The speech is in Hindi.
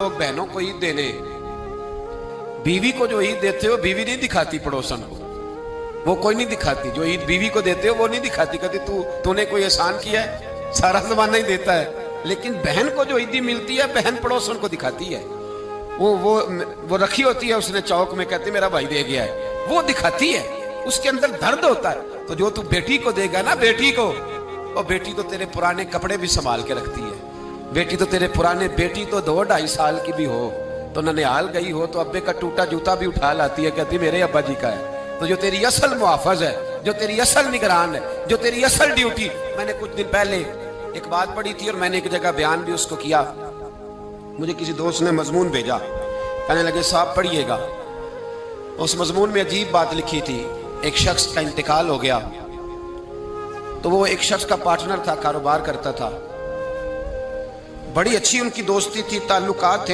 लोग बहनों को ईद देने, बीवी को जो ईद देते हो बीवी नहीं दिखाती पड़ोसन को, वो कोई नहीं दिखाती। जो ईद बीवी को देते हो वो नहीं दिखाती, कहती तूने कोई एहसान किया है, सारा जमाना ही देता है। लेकिन बहन को जो ईदी मिलती है बहन पड़ोसन को दिखाती है। वो रखी होती है उसने चौक में, कहती मेरा भाई दे गया है, वो दिखाती है, उसके अंदर दर्द होता है। तो जो तू बेटी को देगा ना, बेटी को, और बेटी तो तेरे पुराने कपड़े भी संभाल के रखती है। बेटी तो तेरे पुराने, बेटी तो 2-2.5 साल की भी हो तो ननिहाल गई हो तो अब्बे का टूटा जूता भी उठा लाती है, कहती मेरे अब्बा जी का है। तो जो तेरी असल मुहाफिज है, जो तेरी असल निगरान है, जो तेरी असल ड्यूटी, मैंने कुछ दिन पहले एक बात पढ़ी थी और मैंने एक जगह बयान भी उसको किया। मुझे किसी दोस्त ने मजमून भेजा, कहने लगे साहब पढ़िएगा। उस मजमून में अजीब बात लिखी थी, एक शख्स का इंतकाल हो गया, तो वो एक शख्स का पार्टनर था, कारोबार करता था, बड़ी अच्छी उनकी दोस्ती थी, ताल्लुकात थे।